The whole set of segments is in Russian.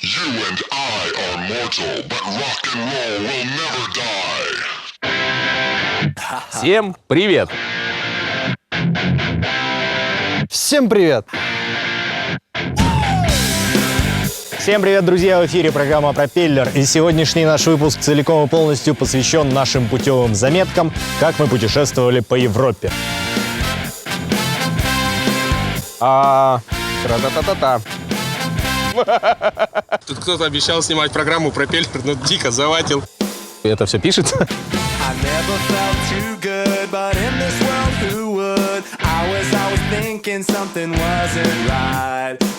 You and I are mortal, but rock and roll will never die. Всем привет! Всем привет! Всем привет, друзья! В эфире программа «Пропеллер». И сегодняшний наш выпуск целиком и полностью посвящен нашим путевым заметкам, как мы путешествовали по Европе. Тра-та-та-та-та. Тут кто-то обещал снимать программу «Пропеллер», но дико заватил. Это все пишется?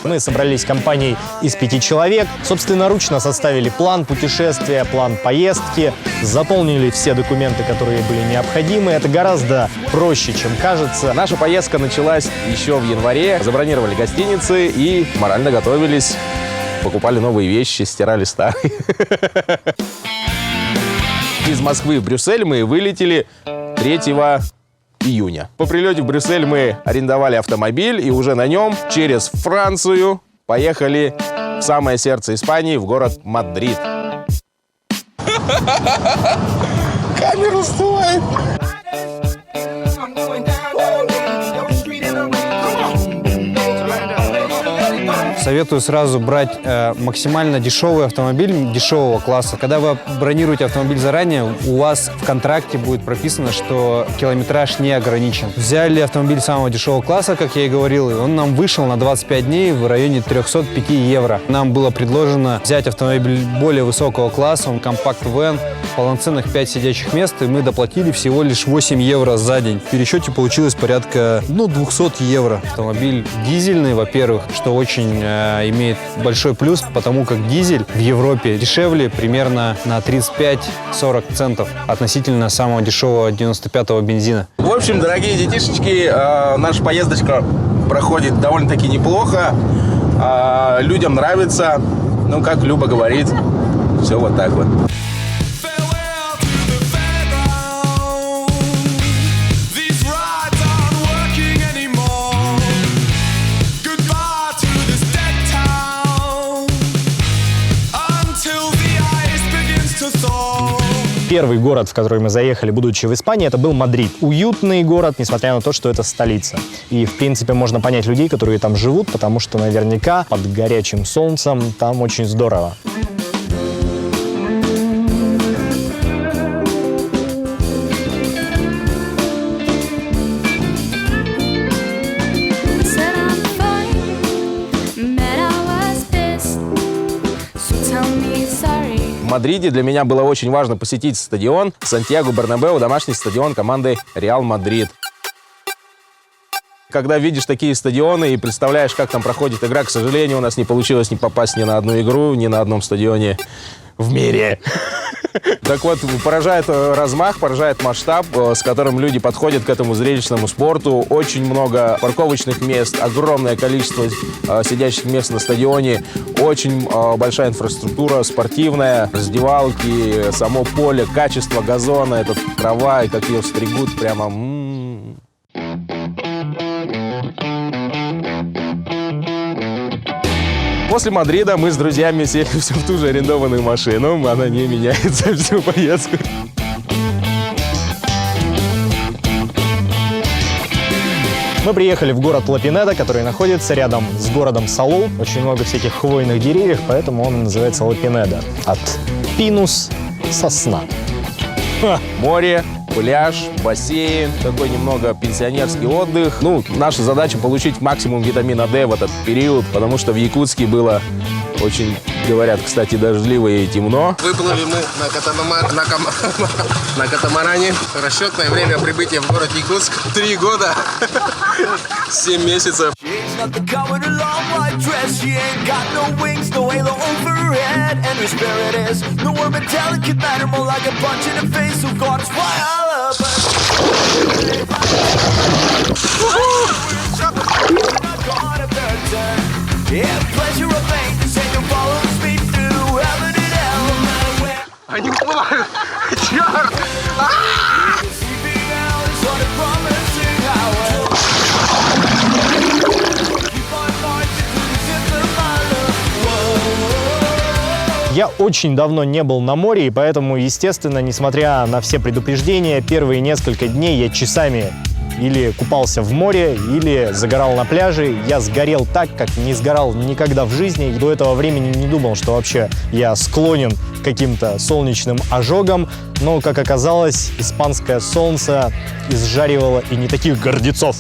Мы собрались компанией из 5 человек, собственноручно составили план путешествия, план поездки, заполнили все документы, которые были необходимы. Это гораздо проще, чем кажется. Наша поездка началась еще в январе. Забронировали гостиницы и морально готовились. Покупали новые вещи, стирали старые. Из Москвы в Брюссель мы вылетели 3 июня. По прилете в Брюссель мы арендовали автомобиль и уже на нем через Францию поехали в самое сердце Испании, в город Мадрид. Камера сдувает. Советую сразу брать максимально дешевый автомобиль, дешевого класса. Когда вы бронируете автомобиль заранее, у вас в контракте будет прописано, что километраж не ограничен. Взяли автомобиль самого дешевого класса, как я и говорил, и он нам вышел на 25 дней в районе 305 евро. Нам было предложено взять автомобиль более высокого класса, он компакт-вэн, полноценных 5 сидячих мест, и мы доплатили всего лишь 8 евро за день. В пересчете получилось порядка 200 евро. Автомобиль дизельный, во-первых, что очень имеет большой плюс, потому как дизель в Европе дешевле примерно на 35-40 центов относительно самого дешевого 95-го бензина. В общем, дорогие детишечки, наша поездочка проходит довольно-таки неплохо. Людям нравится. Ну, как Люба говорит, все вот так вот. Первый город, в который мы заехали, будучи в Испании, это был Мадрид. Уютный город, несмотря на то, что это столица. И, в принципе, можно понять людей, которые там живут, потому что наверняка под горячим солнцем там очень здорово. В Мадриде для меня было очень важно посетить стадион Сантьяго-Бернабеу, домашний стадион команды Реал Мадрид. Когда видишь такие стадионы и представляешь, как там проходит игра, к сожалению, у нас не получилось попасть ни на одну игру, ни на одном стадионе в мире. Так вот, поражает размах, поражает масштаб, с которым люди подходят к этому зрелищному спорту. Очень много парковочных мест, огромное количество сидящих мест на стадионе, очень большая инфраструктура спортивная, раздевалки, само поле, качество газона, эта трава, и как ее стригут, прямо... После Мадрида мы с друзьями сели все в ту же арендованную машину. Она не меняется всю поездку. Мы приехали в город Ла-Пинеда, который находится рядом с городом Салу. Очень много всяких хвойных деревьев, поэтому он называется Ла-Пинеда. От пинус — сосна. Море, пляж, бассейн, такой немного пенсионерский отдых. Ну, наша задача получить максимум витамина D в этот период, потому что в Якутске было очень, говорят, кстати, дождливо и темно. Выплыли мы на катамаране. Расчетное время прибытия в город Якутск 3 года, 7 месяцев. Они плавают! Черт! Я очень давно не был на море, и поэтому, естественно, несмотря на все предупреждения, первые несколько дней я часами или купался в море, или загорал на пляже. Я сгорел так, как не сгорал никогда в жизни. До этого времени не думал, что вообще я склонен к каким-то солнечным ожогам. Но, как оказалось, испанское солнце изжаривало и не таких гордецов.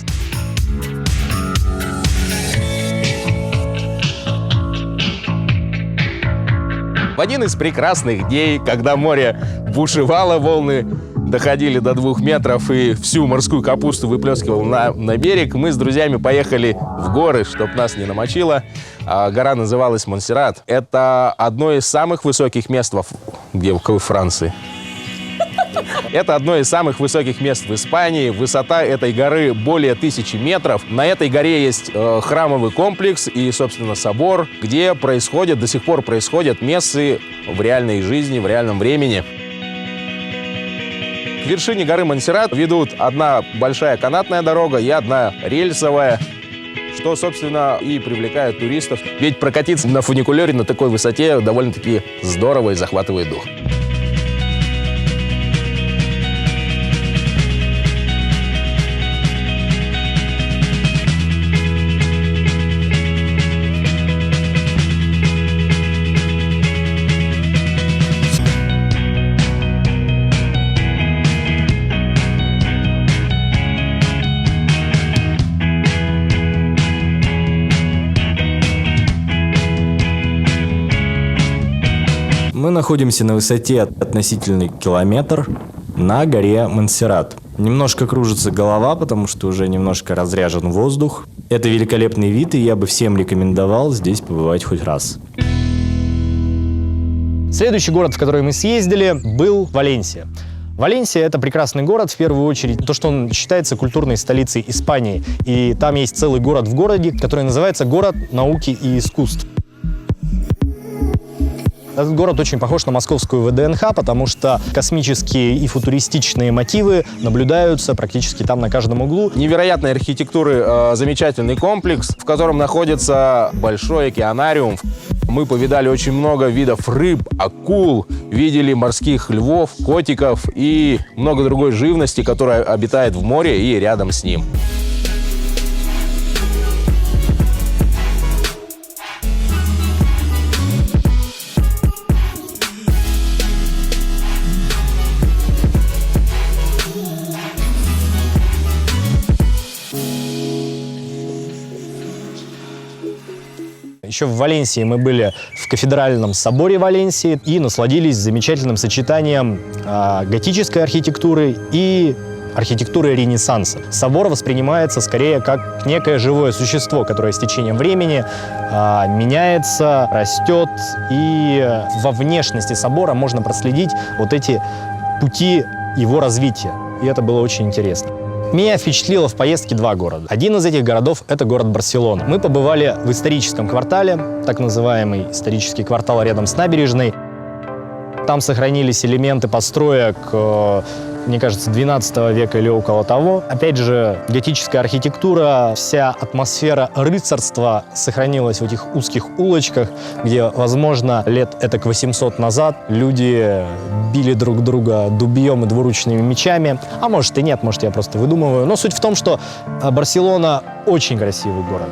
В один из прекрасных дней, когда море бушевало, волны доходили до 2 метров и всю морскую капусту выплескивал на берег, мы с друзьями поехали в горы, чтобы нас не намочило. Гора называлась Монсеррат. Это одно из самых высоких мест в Франции. Это одно из самых высоких мест в Испании. Высота этой горы более 1000 метров. На этой горе есть храмовый комплекс и, собственно, собор, где до сих пор происходят мессы в реальной жизни, в реальном времени. К вершине горы Монсеррат ведут одна большая канатная дорога и одна рельсовая, что, собственно, и привлекает туристов. Ведь прокатиться на фуникулере на такой высоте довольно-таки здорово и захватывает дух. Мы находимся на высоте относительный километр на горе Монсеррат. Немножко кружится голова, потому что уже немножко разряжен воздух. Это великолепный вид, и я бы всем рекомендовал здесь побывать хоть раз. Следующий город, в который мы съездили, был Валенсия. Валенсия – это прекрасный город, в первую очередь, то, что он считается культурной столицей Испании. И там есть целый город в городе, который называется «Город науки и искусств». Этот город очень похож на московскую ВДНХ, потому что космические и футуристичные мотивы наблюдаются практически там на каждом углу. Невероятной архитектуры замечательный комплекс, в котором находится большой океанариум. Мы повидали очень много видов рыб, акул, видели морских львов, котиков и много другой живности, которая обитает в море и рядом с ним. Еще в Валенсии мы были в кафедральном соборе Валенсии и насладились замечательным сочетанием готической архитектуры и архитектуры Ренессанса. Собор воспринимается скорее как некое живое существо, которое с течением времени меняется, растет, и во внешности собора можно проследить вот эти пути его развития. И это было очень интересно. Меня впечатлило в поездке 2 города. Один из этих городов – это город Барселона. Мы побывали в историческом квартале, так называемый исторический квартал рядом с набережной. Там сохранились элементы построек, мне кажется, 12 века или около того. Опять же, готическая архитектура, вся атмосфера рыцарства сохранилась в этих узких улочках, где, возможно, лет этак 800 назад люди били друг друга дубьем и двуручными мечами. А может и нет, может я просто выдумываю. Но суть в том, что Барселона очень красивый город.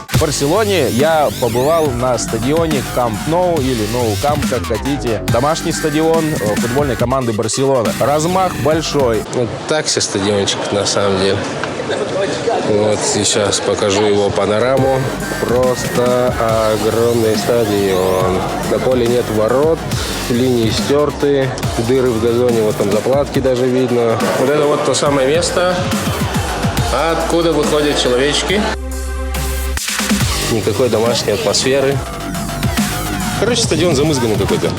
В Барселоне я побывал на стадионе Camp Nou или Nou Camp, как хотите. Домашний стадион футбольной команды Барселона. Размах большой. Вот так себе стадиончик на самом деле. Вот сейчас покажу его панораму. Просто огромный стадион. На поле нет ворот, линии стерты, дыры в газоне, вот там заплатки даже видно. Вот это вот то самое место, откуда выходят человечки. Никакой домашней атмосферы. Короче, стадион замызганный какой-то.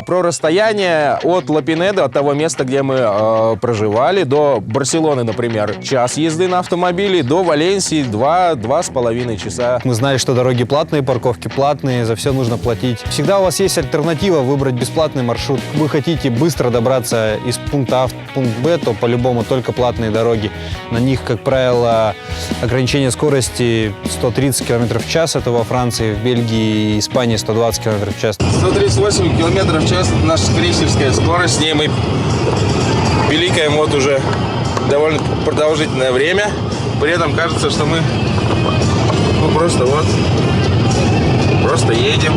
про расстояние от Ла-Пинеды, от того места, где мы проживали, до Барселоны, например, час езды на автомобиле, до Валенсии 2-2,5 часа. Мы знали, что дороги платные, парковки платные, за все нужно платить. Всегда у вас есть альтернатива выбрать бесплатный маршрут. Вы хотите быстро добраться из пункта А в пункт Б, то по-любому только платные дороги. На них, как правило, ограничение скорости 130 км в час. Это во Франции, в Бельгии и Испании 120 км в час. 138 км в час – наша крейсерская скорость. С ней мы пиликаем вот уже довольно продолжительное время. При этом кажется, что мы просто едем.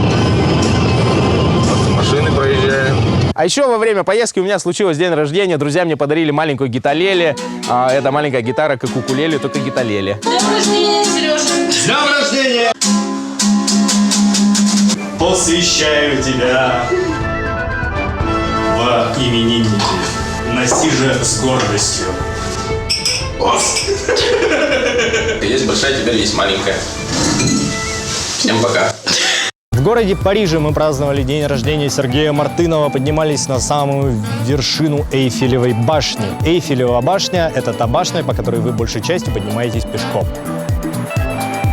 Машины проезжаем. А еще во время поездки у меня случилось день рождения. Друзья мне подарили маленькую гиталеле. Это маленькая гитара, как укулеле, только гиталеле. С днем рождения, Сережа! С днем рождения! Посвящаю тебя в именинники. Носи же с гордостью. Есть большая, теперь есть маленькая. Всем пока. В городе Париже мы праздновали день рождения Сергея Мартынова, поднимались на самую вершину Эйфелевой башни. Эйфелева башня – это та башня, по которой вы большей частью поднимаетесь пешком.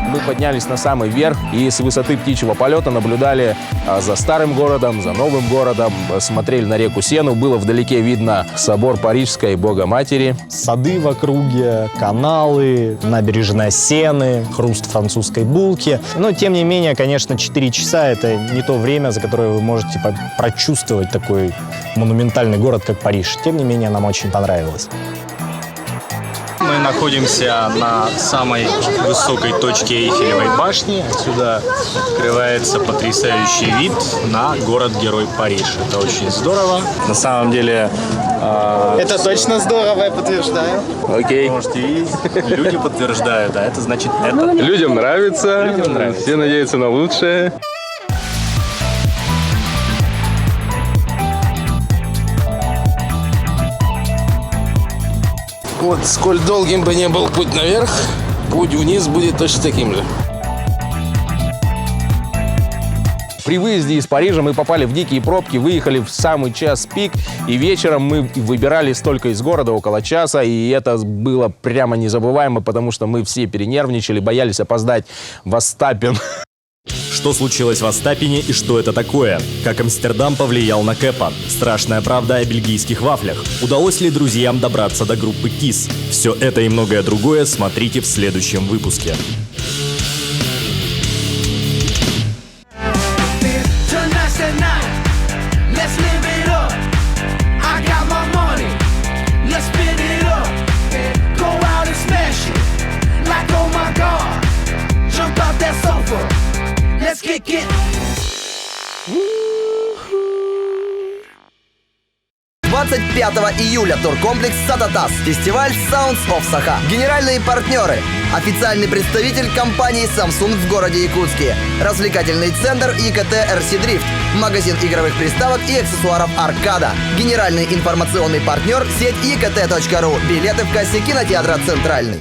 Мы поднялись на самый верх и с высоты птичьего полета наблюдали за старым городом, за новым городом, смотрели на реку Сену. Было вдалеке видно собор Парижской Богоматери. Сады в округе, каналы, набережная Сены, хруст французской булки. Но, тем не менее, конечно, 4 часа – это не то время, за которое вы можете прочувствовать такой монументальный город, как Париж. Тем не менее, нам очень понравилось. Мы находимся на самой высокой точке Эйфелевой башни. Отсюда открывается потрясающий вид на город-герой Париж. Это очень здорово. На самом деле... Это точно здорово, я подтверждаю. Окей. Можете видеть, люди подтверждают, а это значит это. Людям нравится. Людям нравится. Все надеются на лучшее. Вот сколь долгим бы не был путь наверх, путь вниз будет точно таким же. При выезде из Парижа мы попали в дикие пробки, выехали в самый час пик, и вечером мы выбирались только из города около часа, и это было прямо незабываемо, потому что мы все перенервничали, боялись опоздать в Остапен. Что случилось в Остапене и что это такое? Как Амстердам повлиял на Кэпа? Страшная правда о бельгийских вафлях. Удалось ли друзьям добраться до группы KISS? Все это и многое другое смотрите в следующем выпуске. Let's kick it. 25 июля туркомплекс Сататас. Фестиваль Sounds of Sakha. Генеральные партнеры. Официальный представитель компании Samsung в городе Якутске. Развлекательный центр ИКТ RC Drift. Магазин игровых приставок и аксессуаров Аркада. Генеральный информационный партнер сеть ikt.ru. Билеты в кассе кинотеатра «Центральный».